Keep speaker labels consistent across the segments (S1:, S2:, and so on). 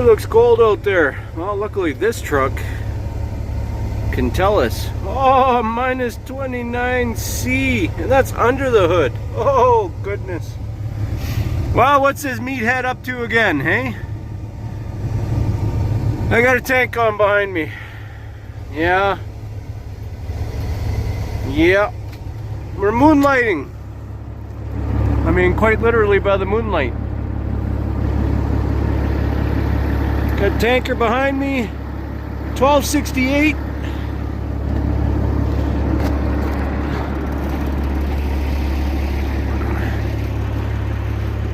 S1: looks cold out there. Well, luckily this truck can tell us. Oh, minus 29C, and that's under the hood. Oh, goodness. Well, what's this meathead up to again, hey? I got a tank on behind me. Yeah. Yeah. We're moonlighting. I mean, quite literally by the moonlight. Got a tanker behind me. 1268.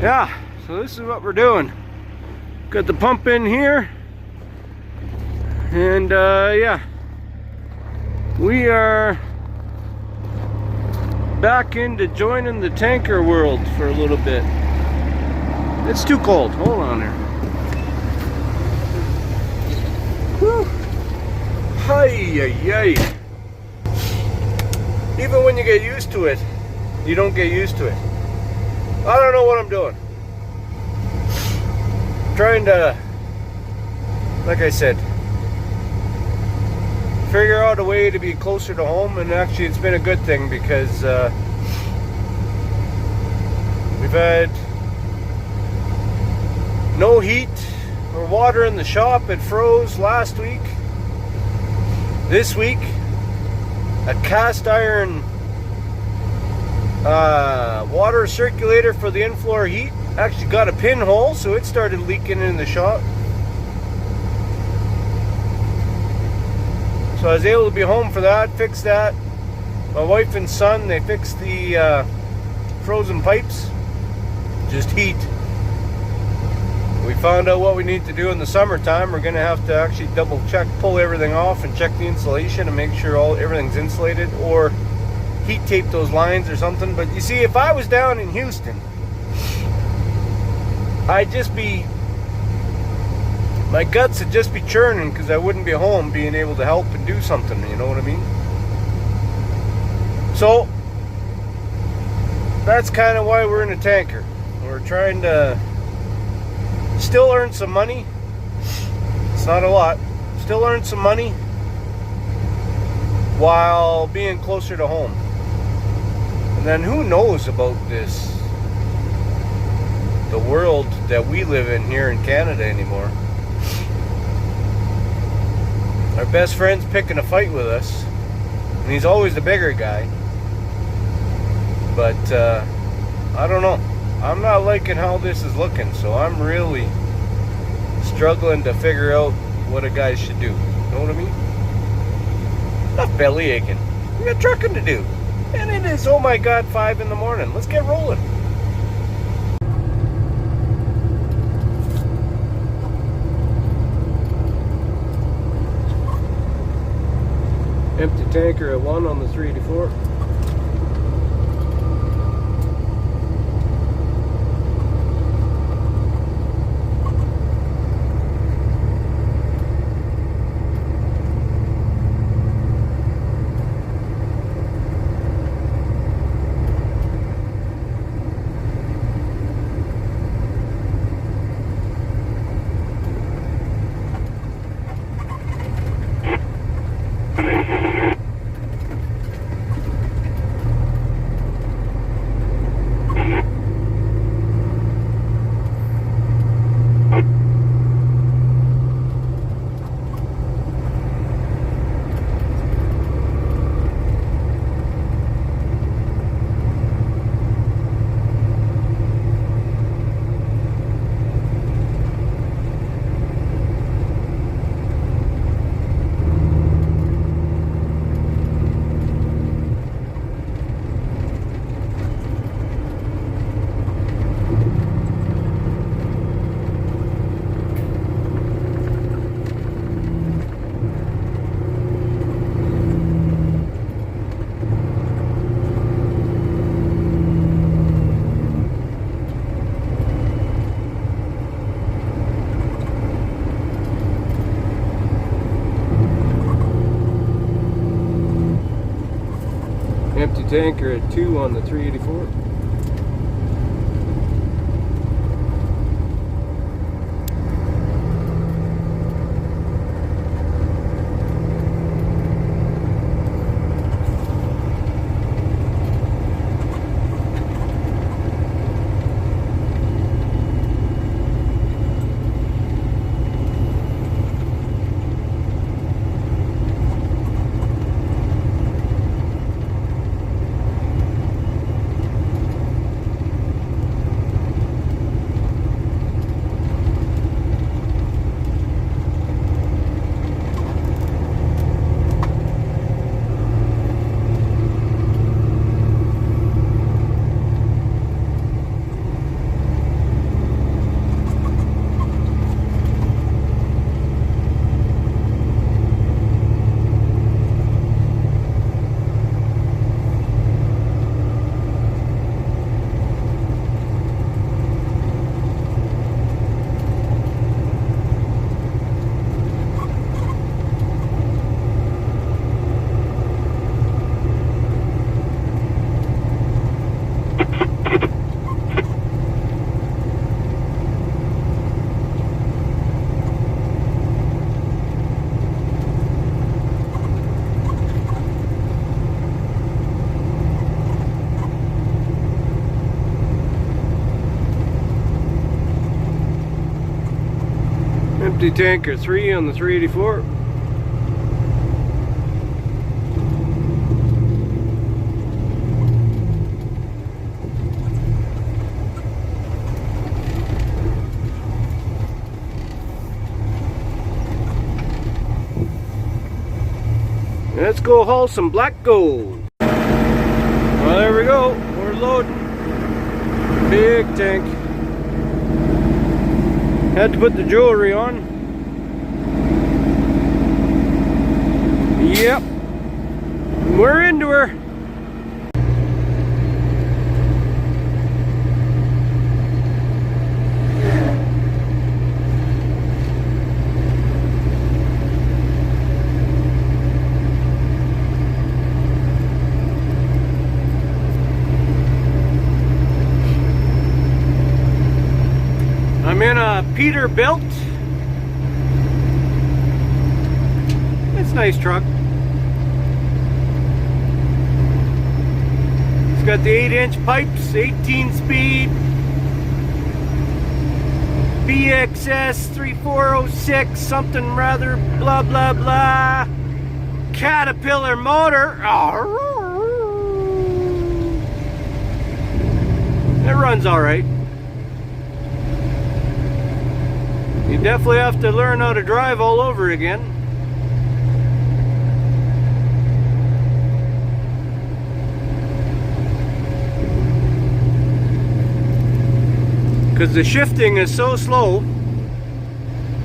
S1: Yeah, so this is what we're doing. Got the pump in here. And yeah, we are back into joining the tanker world for a little bit. It's too cold. Hold on there. Whew. Hi, yi. Even when you get used to it, you don't get used to it. I don't know what I'm doing. I'm trying to, like I said, figure out a way to be closer to home, and actually it's been a good thing because we've had no heat or water in the shop. It froze last week. This week, a cast iron water circulator for the in-floor heat actually got a pinhole, so it started leaking in the shop. So I was able to be home for that, fix that. My wife and son, they fixed the frozen pipes. Just heat. We found out what we need to do in the summertime. We're going to have to actually double check, pull everything off and check the insulation and make sure everything's insulated, or heat tape those lines or something. But you see, if I was down in Houston, my guts would just be churning because I wouldn't be home being able to help and do something, you know what I mean? So that's kind of why we're in a tanker. We're trying to still earn some money. It's not a lot. Still earn some money while being closer to home. And then who knows about the world that we live in here in Canada anymore. Our best friend's picking a fight with us, and he's always the bigger guy. But I don't know. I'm not liking how this is looking, so I'm really struggling to figure out what a guy should do. You know what I mean? Enough belly aching. We got trucking to do. And it is, oh my God, 5 in the morning. Let's get rolling. Empty tanker at 1 on the 384. Empty tanker at 2 on the 384. Empty tanker 3 on the 384. Let's go haul some black gold. Well, there we go. We're loading. Big tank. Had to put the jewelry on. Yep. We're into her. I'm in a Peterbilt. It's a nice truck. It's got the 8-inch pipes, 18-speed, BXS 3406, something rather blah blah blah. Caterpillar motor. It runs all right. You definitely have to learn how to drive all over again. Because the shifting is so slow.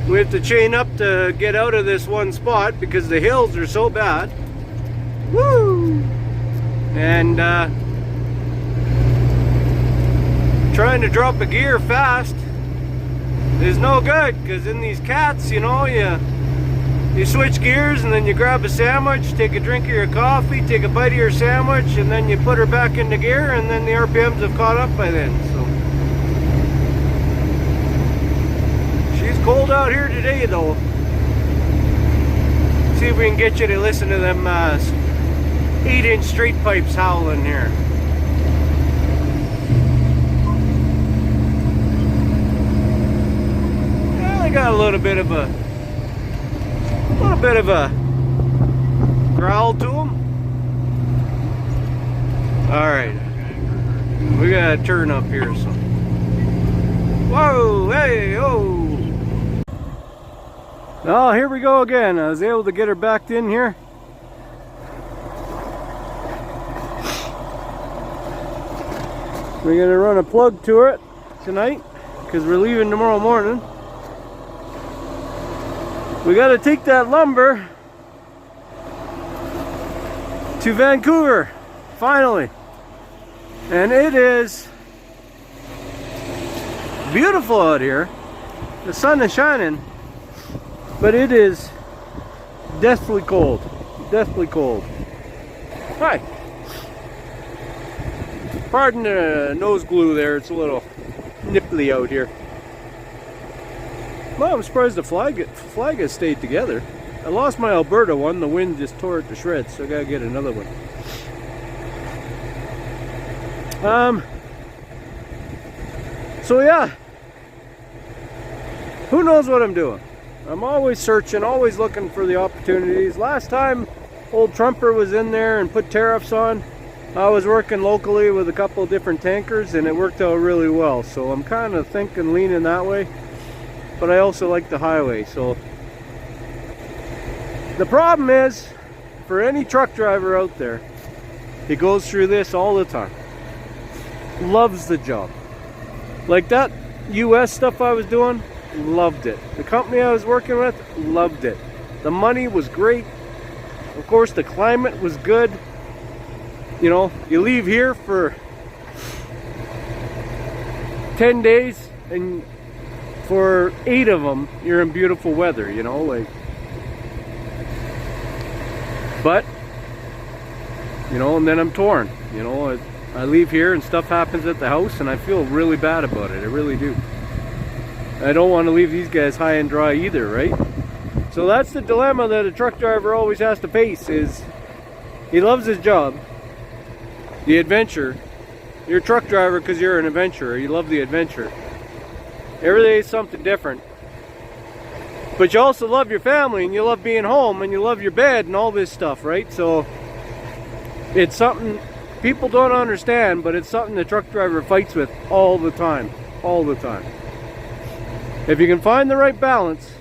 S1: We have to chain up to get out of this one spot because the hills are so bad. Woo! And trying to drop a gear fast is no good, because in these cats, you know, you switch gears and then you grab a sandwich, take a drink of your coffee, take a bite of your sandwich, and then you put her back into gear, and then the RPMs have caught up by then. So she's cold out here today though. See if we can get you to listen to them 8-inch straight pipes howling here. Got a little bit of a growl to them. All right, we gotta turn up here. So, whoa, hey, oh! Oh, here we go again. I was able to get her backed in here. We're gonna run a plug to it tonight because we're leaving tomorrow morning. We got to take that lumber to Vancouver, finally. And it is beautiful out here. The sun is shining, but it is deathly cold. Deathly cold. Hi. Pardon the nose glue there, it's a little nipply out here. Well, I'm surprised the flag has stayed together. I lost my Alberta one. The wind just tore it to shreds, so I gotta get another one. So yeah, who knows what I'm doing? I'm always searching, always looking for the opportunities. Last time old Trumper was in there and put tariffs on, I was working locally with a couple of different tankers and it worked out really well. So I'm kind of thinking, leaning that way. But I also like the highway. So the problem is, for any truck driver out there, he goes through this all the time. Loves the job. Like that US stuff I was doing, loved it. The company I was working with, loved it. The money was great. Of course, the climate was good. You know, you leave here for 10 days and for 8 of them, you're in beautiful weather, you know, like. But, you know, and then I'm torn, you know. I leave here and stuff happens at the house and I feel really bad about it, I really do. I don't want to leave these guys high and dry either, right? So that's the dilemma that a truck driver always has to face, is he loves his job, the adventure. You're a truck driver because you're an adventurer, you love the adventure. Every day is something different. But you also love your family, and you love being home, and you love your bed and all this stuff, right? So it's something people don't understand, but it's something the truck driver fights with all the time. All the time. If you can find the right balance.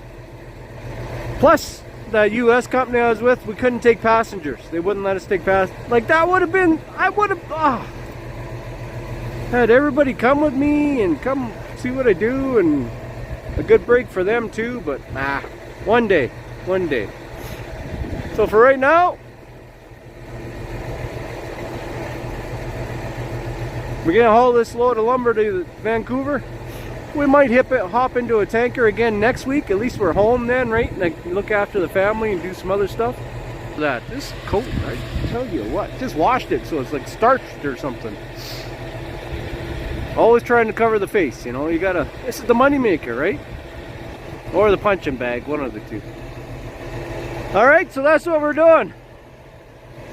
S1: Plus, that US company I was with, we couldn't take passengers. They wouldn't let us take passengers. Like, that would have been, I would have had everybody come with me and come see what I do, and a good break for them too, but one day. So for right now, we're gonna haul this load of lumber to Vancouver. We might hop into a tanker again next week. At least we're home then, right? And I can look after the family and do some other stuff. This coat, I tell you what, just washed it so it's like starched or something. Always trying to cover the face, you know. You gotta, this is the money maker, right? Or the punching bag, one of the two. Alright, so that's what we're doing.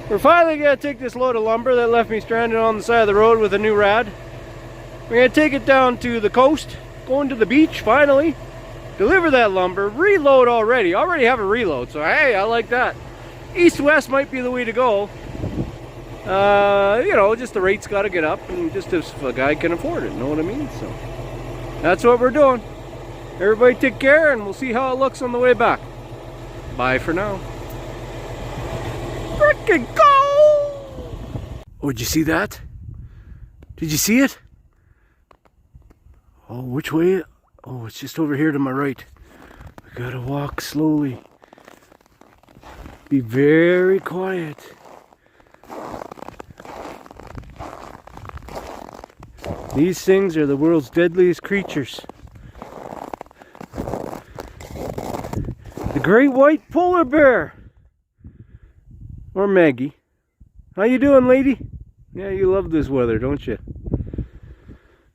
S1: We're finally gonna take this load of lumber that left me stranded on the side of the road with a new rad. We're gonna take it down to the coast, going to the beach finally, deliver that lumber, reload already have a reload, so hey, I like that. East-west might be the way to go. You know, just the rate's got to get up, and just if a guy can afford it, know what I mean? So that's what we're doing. Everybody take care, and we'll see how it looks on the way back. Bye for now. Frickin' go! Oh, did you see that? Did you see it? Oh, which way? Oh, it's just over here to my right. I gotta walk slowly. Be very quiet. These things are the world's deadliest creatures. The great white polar bear. Or Maggie. How you doing, lady? Yeah, you love this weather, don't you?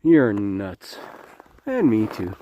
S1: You're nuts. And me too.